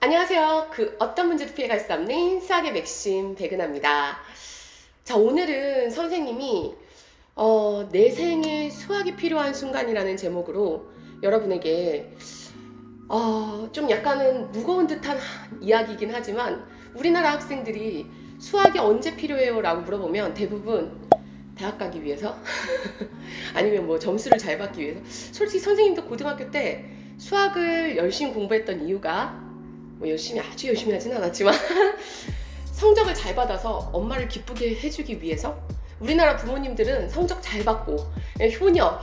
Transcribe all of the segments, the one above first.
안녕하세요. 그 어떤 문제도 피해갈 수 없는 수학의 맥심 백은하입니다. 자, 오늘은 선생님이 내 생에 수학이 필요한 순간이라는 제목으로 여러분에게 좀 약간은 무거운 듯한 이야기이긴 하지만 우리나라 학생들이 수학이 언제 필요해요? 라고 물어보면 대부분 대학 가기 위해서 아니면 뭐 점수를 잘 받기 위해서. 솔직히 선생님도 고등학교 때 수학을 열심히 공부했던 이유가 뭐 아주 열심히 하진 않았지만 성적을 잘 받아서 엄마를 기쁘게 해주기 위해서. 우리나라 부모님들은 성적 잘 받고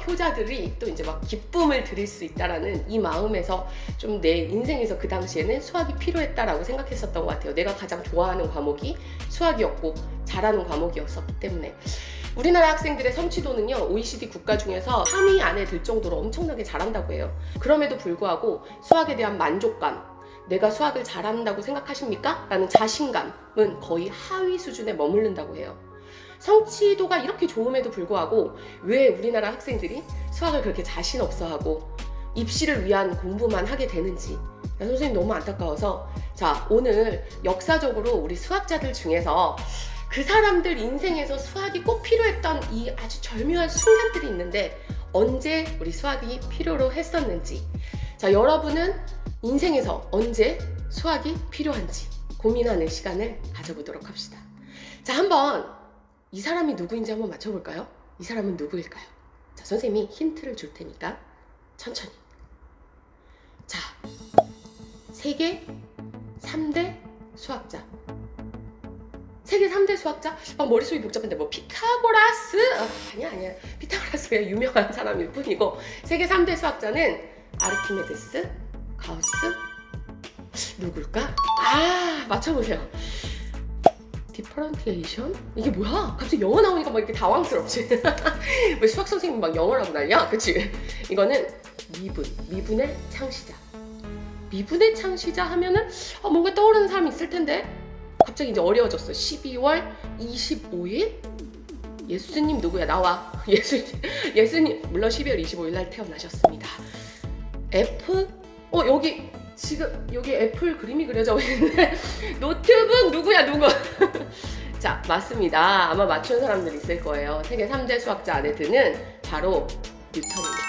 효자들이 또 이제 막 기쁨을 드릴 수 있다라는 이 마음에서 좀 내 인생에서 그 당시에는 수학이 필요했다라고 생각했었던 것 같아요. 내가 가장 좋아하는 과목이 수학이었고 잘하는 과목이었었기 때문에. 우리나라 학생들의 성취도는요, OECD 국가 중에서 3위 안에 들 정도로 엄청나게 잘한다고 해요. 그럼에도 불구하고 수학에 대한 만족감, 내가 수학을 잘한다고 생각하십니까? 라는 자신감은 거의 하위 수준에 머무른다고 해요. 성취도가 이렇게 좋음에도 불구하고 왜 우리나라 학생들이 수학을 그렇게 자신 없어하고 입시를 위한 공부만 하게 되는지 선생님 너무 안타까워서, 자, 오늘 역사적으로 우리 수학자들 중에서 그 사람들 인생에서 수학이 꼭 필요했던 이 아주 절묘한 순간들이 있는데 언제 우리 수학이 필요로 했었는지, 자, 여러분은 인생에서 언제 수학이 필요한지 고민하는 시간을 가져보도록 합시다. 자, 한번 이 사람이 누구인지 한번 맞춰볼까요? 이 사람은 누구일까요? 자, 선생님이 힌트를 줄 테니까 천천히. 자, 세계 3대 수학자. 세계 3대 수학자? 막 머릿속이 복잡한데 뭐 피타고라스? 아니야. 피타고라스가 유명한 사람일 뿐이고, 세계 3대 수학자는 아르키메데스, 가우스, 누굴까? 맞춰보세요. 디퍼런티에이션? 이게 뭐야? 갑자기 영어 나오니까 막 이렇게 당황스럽지? 왜 수학 선생님 막 영어라고 난리야? 그치? 이거는 미분의 창시자. 미분의 창시자 하면은 뭔가 떠오르는 사람이 있을 텐데 갑자기 이제 어려워졌어. 12월 25일? 예수님 누구야? 나와. 예수님 물론 12월 25일 날 태어나셨습니다. 여기 애플 그림이 그려져 있는데 노트북 누구야? 누구? 자, 맞습니다. 아마 맞춘 사람들 있을 거예요. 세계 3대 수학자 안에 드는 바로 뉴턴입니다.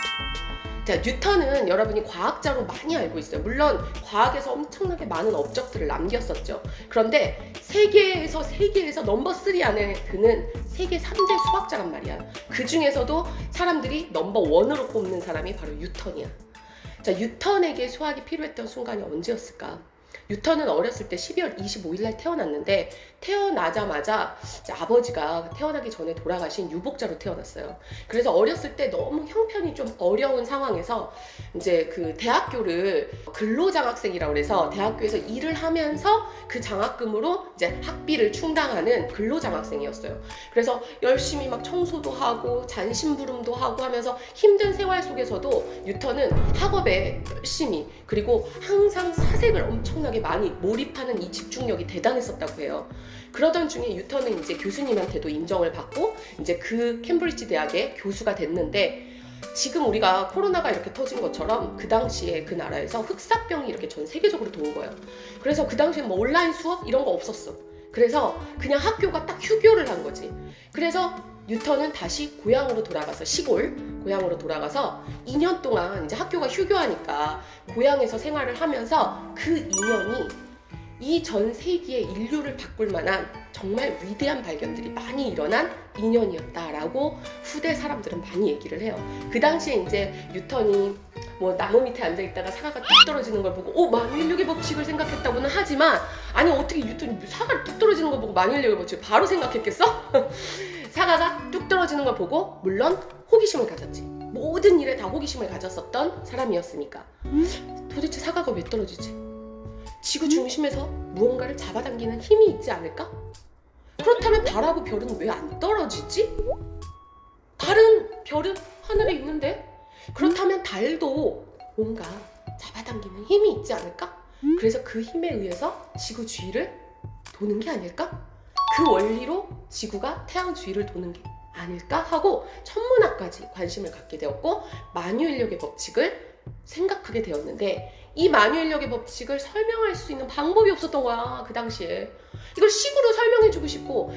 자, 뉴턴은 여러분이 과학자로 많이 알고 있어요. 물론 과학에서 엄청나게 많은 업적들을 남겼었죠. 그런데 세계에서 넘버 3 안에 드는 세계 3대 수학자란 말이야. 그 중에서도 사람들이 넘버 1으로 꼽는 사람이 바로 뉴턴이야. 자, 뉴턴에게 수학이 필요했던 순간이 언제였을까? 뉴턴은 어렸을 때 12월 25일 날 태어났는데 태어나자마자 이제 아버지가 태어나기 전에 돌아가신 유복자로 태어났어요. 그래서 어렸을 때 너무 형편이 좀 어려운 상황에서 이제 그 대학교를 근로장학생이라고 그래서 대학교에서 일을 하면서 그 장학금으로 이제 학비를 충당하는 근로장학생이었어요. 그래서 열심히 막 청소도 하고 잔심부름도 하고 하면서 힘든 생활 속에서도 뉴턴은 학업에 열심히, 그리고 항상 사색을 엄청나게 많이 몰입하는 이 집중력이 대단했었다고 해요. 그러던 중에 뉴턴은 이제 교수님한테도 인정을 받고 이제 그 캠브리지 대학의 교수가 됐는데, 지금 우리가 코로나가 이렇게 터진 것처럼 그 당시에 그 나라에서 흑사병이 이렇게 전 세계적으로 돈 거예요. 그래서 그 당시에 뭐 온라인 수업 이런 거 없었어. 그래서 그냥 학교가 딱 휴교를 한 거지. 그래서 뉴턴은 다시 고향으로 돌아가서, 시골 고향으로 돌아가서 2년 동안 이제 학교가 휴교하니까 고향에서 생활을 하면서 그 2년이 이 전 세기의 인류를 바꿀 만한 정말 위대한 발견들이 많이 일어난 2년이었다라고 후대 사람들은 많이 얘기를 해요. 그 당시에 이제 뉴턴이 뭐 나무 밑에 앉아있다가 사과가 뚝 떨어지는 걸 보고 만유인력의 법칙을 생각했다고는 하지만, 아니 어떻게 뉴턴이 사과를 뚝 떨어지는 걸 보고 만유인력의 법칙을 바로 생각했겠어? 사과가 뚝 떨어지는 걸 보고 물론 호기심을 가졌지. 모든 일에 다 호기심을 가졌었던 사람이었으니까. 도대체 사과가 왜 떨어지지? 지구 중심에서 무언가를 잡아당기는 힘이 있지 않을까? 그렇다면 달하고 별은 왜 안 떨어지지? 다른 별은 하늘에 있는데? 그렇다면 달도 뭔가 잡아당기는 힘이 있지 않을까? 그래서 그 힘에 의해서 지구 주위를 도는 게 아닐까? 그 원리로 지구가 태양 주위를 도는 게 아닐까 하고 천문학까지 관심을 갖게 되었고 만유인력의 법칙을 생각하게 되었는데, 이 만유인력의 법칙을 설명할 수 있는 방법이 없었던 거야, 그 당시에. 이걸 식으로 설명해주고 싶고,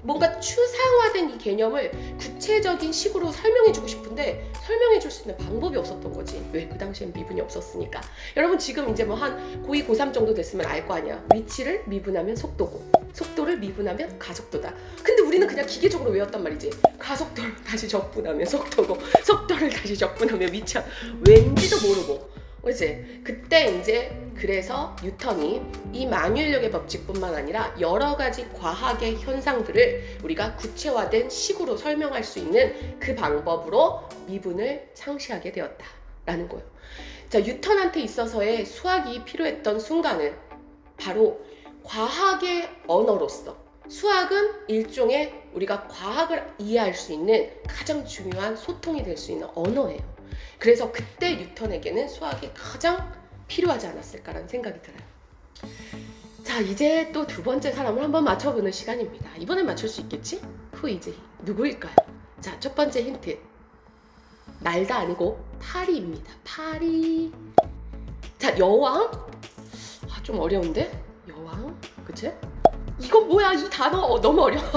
뭔가 추상화된 이 개념을 구체적인 식으로 설명해주고 싶은데 설명해줄 수 있는 방법이 없었던 거지. 왜? 그 당시엔 미분이 없었으니까. 여러분 지금 이제 뭐 한 고2, 고3 정도 됐으면 알 거 아니야. 위치를 미분하면 속도고, 속도를 미분하면 가속도다. 근데 우리는 그냥 기계적으로 외웠단 말이지. 가속도를 다시 적분하면 속도고, 속도를 다시 적분하면 위치야. 왠지도 모르고. 그치? 그때 이제 그래서 뉴턴이 이 만유인력의 법칙뿐만 아니라 여러 가지 과학의 현상들을 우리가 구체화된 식으로 설명할 수 있는 그 방법으로 미분을 상시하게 되었다라는 거예요. 자, 뉴턴한테 있어서의 수학이 필요했던 순간은 바로 과학의 언어로서, 수학은 일종의 우리가 과학을 이해할 수 있는 가장 중요한 소통이 될 수 있는 언어예요. 그래서 그때 뉴턴에게는 수학이 가장 필요하지 않았을까라는 생각이 들어요. 자, 이제 또 두 번째 사람을 한번 맞춰보는 시간입니다. 이번엔 맞출 수 있겠지? 후이지. 누구일까요? 자, 첫 번째 힌트. 날다 아니고 파리입니다. 파리. 자, 여왕? 아, 좀 어려운데? 여왕? 그치? 이건 뭐야? 이 단어 너무 어려워.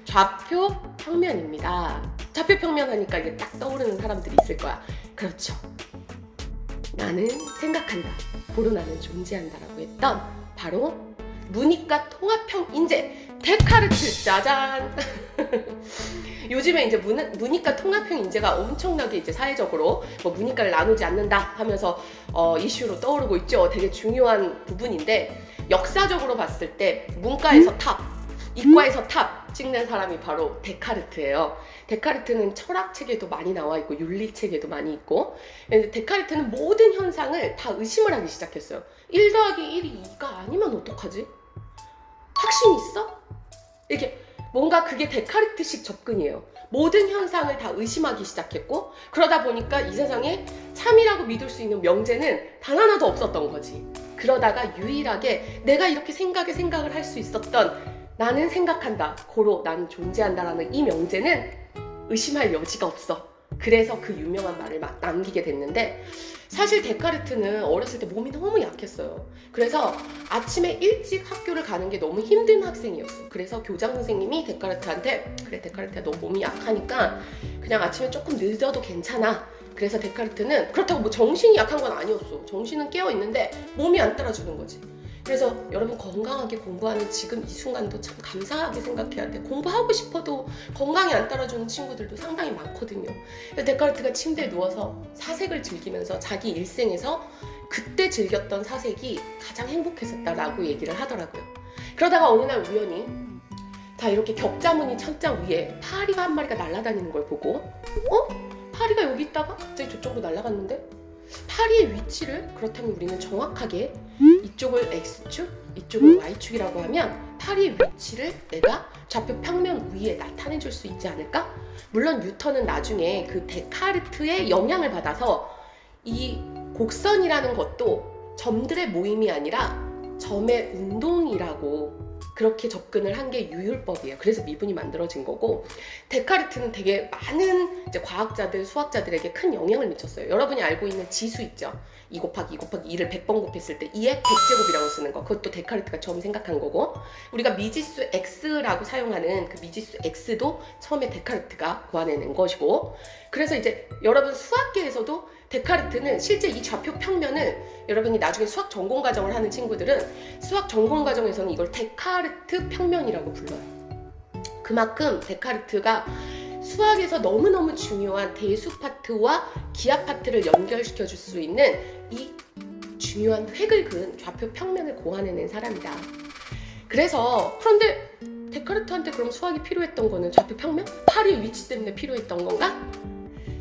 좌표 평면입니다. 좌표 평면 하니까 이게 딱 떠오르는 사람들이 있을 거야. 그렇죠. 나는 생각한다. 고로 나는 존재한다라고 했던 바로 문이과 통합형 인재 데카르트. 짜잔. 요즘에 이제 문이과 통합형 인재가 엄청나게 이제 사회적으로 뭐 문이과를 나누지 않는다 하면서 이슈로 떠오르고 있죠. 되게 중요한 부분인데, 역사적으로 봤을 때 문과에서 탑, 이과에서 탑 찍는 사람이 바로 데카르트예요. 데카르트는 철학책에도 많이 나와 있고 윤리책에도 많이 있고, 데카르트는 모든 현상을 다 의심을 하기 시작했어요. 1 더하기 1이 2가 아니면 어떡하지? 확신 있어? 이렇게 뭔가 그게 데카르트식 접근이에요. 모든 현상을 다 의심하기 시작했고, 그러다 보니까 이 세상에 참이라고 믿을 수 있는 명제는 단 하나도 없었던 거지. 그러다가 유일하게 내가 이렇게 생각을 할 수 있었던, 나는 생각한다, 고로 나는 존재한다라는 이 명제는 의심할 여지가 없어. 그래서 그 유명한 말을 막 남기게 됐는데, 사실 데카르트는 어렸을 때 몸이 너무 약했어요. 그래서 아침에 일찍 학교를 가는 게 너무 힘든 학생이었어. 그래서 교장 선생님이 데카르트한테, 그래 데카르트야 너 몸이 약하니까 그냥 아침에 조금 늦어도 괜찮아. 그래서 데카르트는 그렇다고 뭐 정신이 약한 건 아니었어. 정신은 깨어 있는데 몸이 안 따라주는 거지. 그래서 여러분 건강하게 공부하는 지금 이 순간도 참 감사하게 생각해야 돼. 공부하고 싶어도 건강이 안 따라주는 친구들도 상당히 많거든요. 데카르트가 침대에 누워서 사색을 즐기면서 자기 일생에서 그때 즐겼던 사색이 가장 행복했었다라고 얘기를 하더라고요. 그러다가 어느 날 우연히 자, 이렇게 격자무늬 천장 위에 파리가 한 마리가 날아다니는 걸 보고, 파리가 여기 있다가 갑자기 저쪽으로 날아갔는데, 파리의 위치를 그렇다면 우리는 정확하게 이쪽을 X축, 이쪽을 Y축이라고 하면 파리의 위치를 내가 좌표 평면 위에 나타내 줄 수 있지 않을까? 물론 뉴턴은 나중에 그 데카르트의 영향을 받아서 이 곡선이라는 것도 점들의 모임이 아니라 점의 운동이라고 그렇게 접근을 한 게 유율법이에요. 그래서 미분이 만들어진 거고, 데카르트는 되게 많은 이제 과학자들, 수학자들에게 큰 영향을 미쳤어요. 여러분이 알고 있는 지수 있죠? 2 곱하기 2 곱하기 2를 100번 곱했을 때 2의 100제곱이라고 쓰는 거, 그것도 데카르트가 처음 생각한 거고, 우리가 미지수 X라고 사용하는 그 미지수 X도 처음에 데카르트가 고안해낸 것이고, 그래서 이제 여러분 수학계에서도 데카르트는 실제 이 좌표 평면을, 여러분이 나중에 수학 전공 과정을 하는 친구들은 수학 전공 과정에서는 이걸 데카르트 평면이라고 불러요. 그만큼 데카르트가 수학에서 너무너무 중요한 대수 파트와 기하 파트를 연결시켜 줄 수 있는 이 중요한 획을 그은 좌표 평면을 고안해낸 사람이다. 그래서 그런데 데카르트한테 그럼 수학이 필요했던 거는 좌표 평면? 파리의 위치 때문에 필요했던 건가?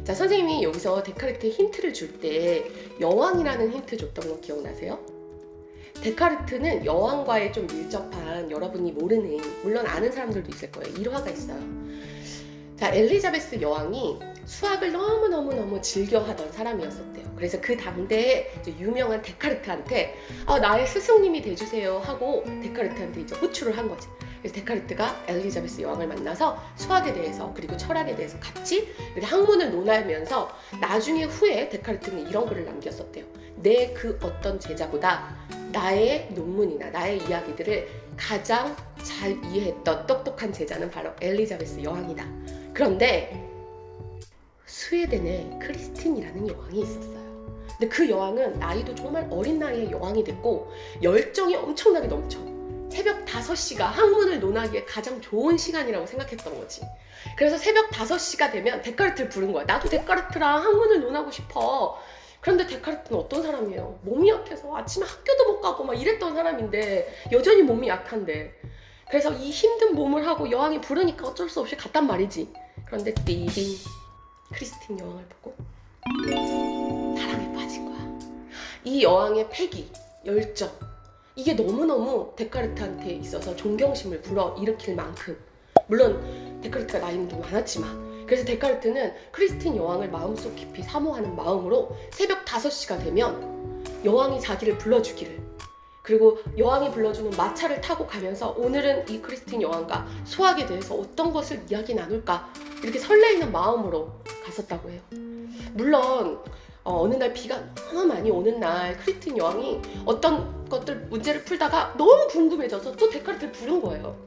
자, 선생님이 여기서 데카르트에 힌트를 줄 때 여왕이라는 힌트 줬던 거 기억나세요? 데카르트는 여왕과의 좀 밀접한, 여러분이 모르는, 물론 아는 사람들도 있을 거예요, 일화가 있어요. 자, 엘리자베스 여왕이 수학을 너무너무 즐겨하던 사람이었었대요. 그래서 그 당대에 이제 유명한 데카르트한테 나의 스승님이 돼주세요 하고 데카르트한테 이제 호출을 한 거지. 그래서 데카르트가 엘리자베스 여왕을 만나서 수학에 대해서 그리고 철학에 대해서 같이 이렇게 학문을 논하면서 나중에 후에 데카르트는 이런 글을 남겼었대요. 내 그 어떤 제자보다 나의 논문이나 나의 이야기들을 가장 잘 이해했던 똑똑한 제자는 바로 엘리자베스 여왕이다. 그런데 스웨덴에 크리스틴이라는 여왕이 있었어요. 근데 그 여왕은 나이도 정말 어린 나이에 여왕이 됐고 열정이 엄청나게 넘쳐. 새벽 5시가 학문을 논하기에 가장 좋은 시간이라고 생각했던 거지. 그래서 새벽 5시가 되면 데카르트를 부른 거야. 나도 데카르트랑 학문을 논하고 싶어. 그런데 데카르트는 어떤 사람이에요? 몸이 약해서 아침에 학교도 못 가고 막 이랬던 사람인데 여전히 몸이 약한데, 그래서 이 힘든 몸을 하고 여왕이 부르니까 어쩔 수 없이 갔단 말이지. 그런데 띠딩 크리스틴 여왕을 보고 사랑에 빠진 거야. 이 여왕의 패기, 열정, 이게 너무너무 데카르트한테 있어서 존경심을 불어일으킬 만큼, 물론 데카르트가 나이는 좀 많았지만, 그래서 데카르트는 크리스틴 여왕을 마음속 깊이 사모하는 마음으로 새벽 5시가 되면 여왕이 자기를 불러주기를, 그리고 여왕이 불러주는 마차를 타고 가면서 오늘은 이 크리스틴 여왕과 수학에 대해서 어떤 것을 이야기 나눌까, 이렇게 설레이는 마음으로 갔었다고 해요. 물론 어느 날 비가 너무 많이 오는 날 크리스틴 여왕이 어떤 것들 문제를 풀다가 너무 궁금해져서 또 데카르트를 부른 거예요.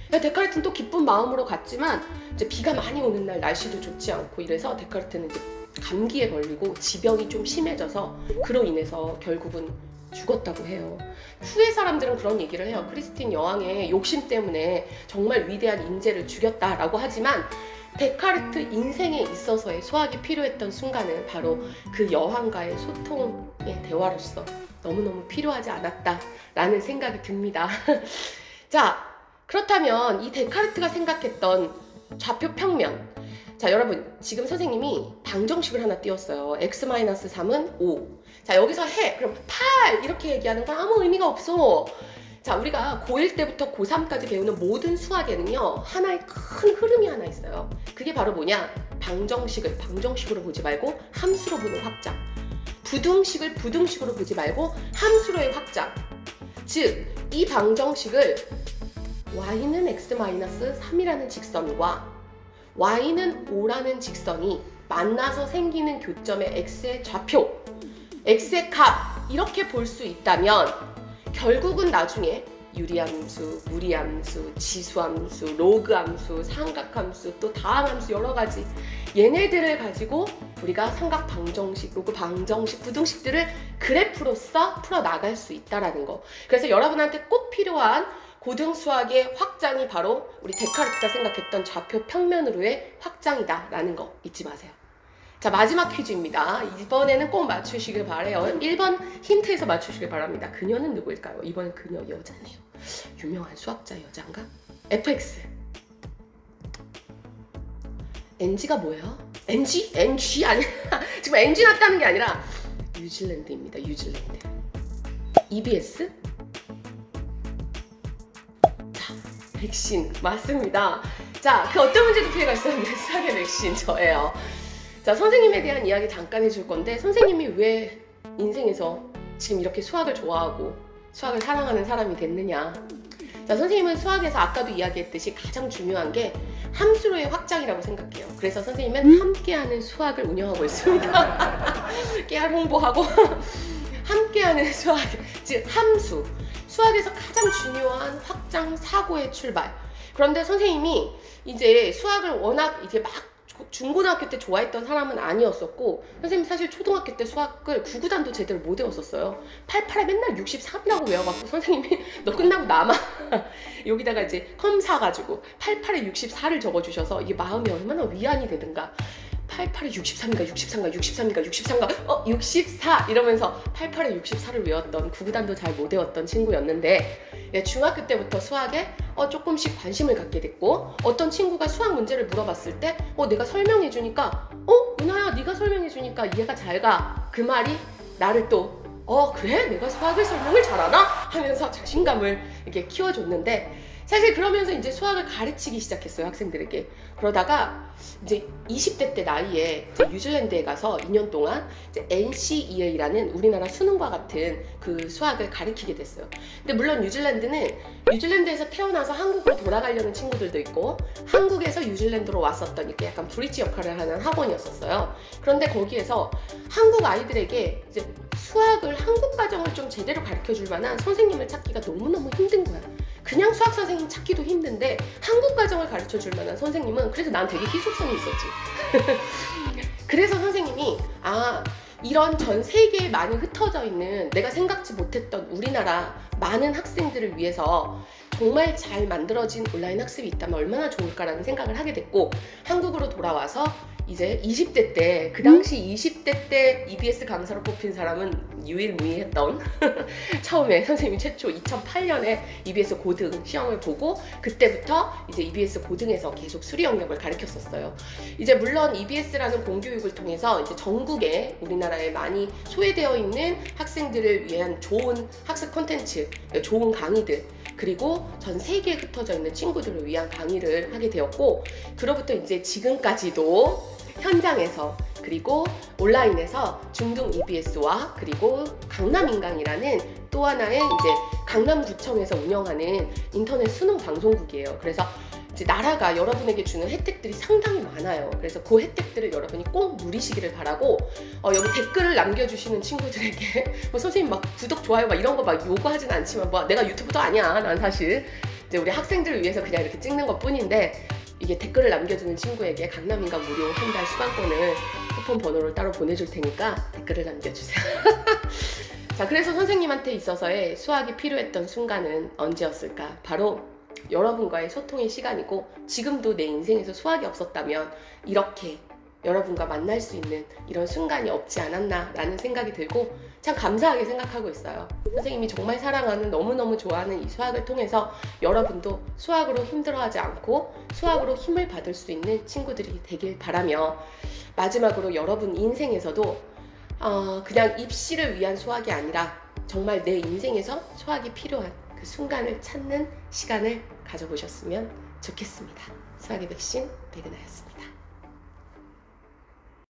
데카르트는 또 기쁜 마음으로 갔지만 이제 비가 많이 오는 날 날씨도 좋지 않고 이래서 데카르트는 이제 감기에 걸리고 지병이 좀 심해져서 그로 인해서 결국은 죽었다고 해요. 후에 사람들은 그런 얘기를 해요. 크리스틴 여왕의 욕심 때문에 정말 위대한 인재를 죽였다라고 하지만 데카르트 인생에 있어서의 수학이 필요했던 순간은 바로 그 여왕과의 소통의 대화로서 너무너무 필요하지 않았다라는 생각이 듭니다. 자, 그렇다면 이 데카르트가 생각했던 좌표 평면, 자 여러분 지금 선생님이 방정식을 하나 띄웠어요. x-3은 5. 자 여기서 해 그럼 8 이렇게 얘기하는 건 아무 의미가 없어. 자 우리가 고1 때부터 고3까지 배우는 모든 수학에는요 하나의 큰 흐름이 하나 있어요. 그게 바로 뭐냐, 방정식을 방정식으로 보지 말고 함수로 보는 확장, 부등식을 부등식으로 보지 말고 함수로의 확장. 즉 이 방정식을 y는 x-3이라는 직선과 y는 5라는 직선이 만나서 생기는 교점의 x의 좌표, x의 값 이렇게 볼 수 있다면 결국은 나중에 유리함수, 무리함수, 지수함수, 로그함수, 삼각함수, 또 다항함수 여러 가지 얘네들을 가지고 우리가 삼각 방정식, 로그 방정식, 부등식들을 그래프로서 풀어나갈 수 있다는 거. 그래서 여러분한테 꼭 필요한 고등수학의 확장이 바로 우리 데카르트가 생각했던 좌표 평면으로의 확장이다라는 거 잊지 마세요. 자 마지막 퀴즈입니다. 이번에는 꼭 맞추시길 바라요. 1번 힌트에서 맞추시길 바랍니다. 그녀는 누구일까요? 이번엔 그녀 여자네요. 유명한 수학자 여잔가? FX. NG가 뭐예요? NG? NG 아니야. 지금 NG 났다는 게 아니라 뉴질랜드입니다. 뉴질랜드. EBS? 자, 백신 맞습니다. 자, 그 어떤 문제도 피해가 있었는데 수학의 백신 저예요. 자, 선생님에 대한 이야기 잠깐 해줄 건데, 선생님이 왜 인생에서 지금 이렇게 수학을 좋아하고 수학을 사랑하는 사람이 됐느냐. 자, 선생님은 수학에서 아까도 이야기했듯이 가장 중요한 게 함수로의 확장이라고 생각해요. 그래서 선생님은 함께하는 수학을 운영하고 있습니다. 깨알 홍보하고 함께하는 수학, 즉 함수. 수학에서 가장 중요한 확장 사고의 출발. 그런데 선생님이 이제 수학을 워낙 이제 막 중고등학교 때 좋아했던 사람은 아니었었고, 선생님 사실 초등학교 때 수학을 구구단도 제대로 못 외웠었어요. 88에 맨날 63이라고 외워갖고 선생님이 너 끝나고 남아 여기다가 이제 컴 사가지고 88에 64를 적어주셔서 이게 마음이 얼마나 위안이 되든가. 88에 63인가 63인가 63인가 63인가 64 이러면서 88에 64를 외웠던, 구구단도 잘 못 외웠던 친구였는데, 중학교 때부터 수학에 조금씩 관심을 갖게 됐고, 어떤 친구가 수학 문제를 물어봤을 때 내가 설명해 주니까 은하야 네가 설명해 주니까 이해가 잘 가. 그 말이 나를 또 그래? 내가 수학을 설명을 잘하나? 하면서 자신감을 이렇게 키워줬는데, 사실 그러면서 이제 수학을 가르치기 시작했어요, 학생들에게. 그러다가 이제 20대 때 나이에 이제 뉴질랜드에 가서 2년 동안 이제 NCEA라는 우리나라 수능과 같은 그 수학을 가르치게 됐어요. 근데 물론 뉴질랜드에서 태어나서 한국으로 돌아가려는 친구들도 있고, 한국에서 뉴질랜드로 왔었던 이렇게 약간 브릿지 역할을 하는 학원이었었어요. 그런데 거기에서 한국 아이들에게 이제 수학을 한국 과정을 좀 제대로 가르쳐 줄 만한 선생님을 찾기가 너무너무 힘든 거야. 그냥 수학 선생님 찾기도 힘든데 한국 과정을 가르쳐 줄 만한 선생님은, 그래서 난 되게 희소성이 있었지. 그래서 선생님이 이런 전 세계에 많이 흩어져 있는 내가 생각지 못했던 우리나라 많은 학생들을 위해서 정말 잘 만들어진 온라인 학습이 있다면 얼마나 좋을까라는 생각을 하게 됐고, 한국으로 돌아와서 이제 20대 때, 그 당시 20대 때 EBS 강사로 뽑힌 사람은 유일무이했던 처음에 선생님이 최초 2008년에 EBS 고등 시험을 보고, 그때부터 이제 EBS 고등에서 계속 수리 영역을 가르쳤었어요. 이제 물론 EBS라는 공교육을 통해서 이제 전국에 우리나라에 많이 소외되어 있는 학생들을 위한 좋은 학습 콘텐츠, 좋은 강의들, 그리고 전 세계에 흩어져 있는 친구들을 위한 강의를 하게 되었고, 그로부터 이제 지금까지도 현장에서 그리고 온라인에서 중등 EBS와 그리고 강남인강이라는 또 하나의 이제 강남구청에서 운영하는 인터넷 수능 방송국이에요. 그래서 이제 나라가 여러분에게 주는 혜택들이 상당히 많아요. 그래서 그 혜택들을 여러분이 꼭 누리시기를 바라고, 여기 댓글을 남겨주시는 친구들에게 선생님 막 구독, 좋아요 막 이런 거 막 요구하진 않지만, 내가 유튜브도 아니야. 난 사실 이제 우리 학생들을 위해서 그냥 이렇게 찍는 것 뿐인데, 이게 댓글을 남겨주는 친구에게 강남인강 무료 한 달 수강권을 쿠폰 번호를 따로 보내줄 테니까 댓글을 남겨주세요. 자, 그래서 선생님한테 있어서의 수학이 필요했던 순간은 언제였을까? 바로 여러분과의 소통의 시간이고, 지금도 내 인생에서 수학이 없었다면 이렇게 여러분과 만날 수 있는 이런 순간이 없지 않았나 라는 생각이 들고 참 감사하게 생각하고 있어요. 선생님이 정말 사랑하는, 너무너무 좋아하는 이 수학을 통해서 여러분도 수학으로 힘들어하지 않고 수학으로 힘을 받을 수 있는 친구들이 되길 바라며, 마지막으로 여러분 인생에서도 그냥 입시를 위한 수학이 아니라 정말 내 인생에서 수학이 필요한 그 순간을 찾는 시간을 가져보셨으면 좋겠습니다. 수학의 백신 백은하였습니다.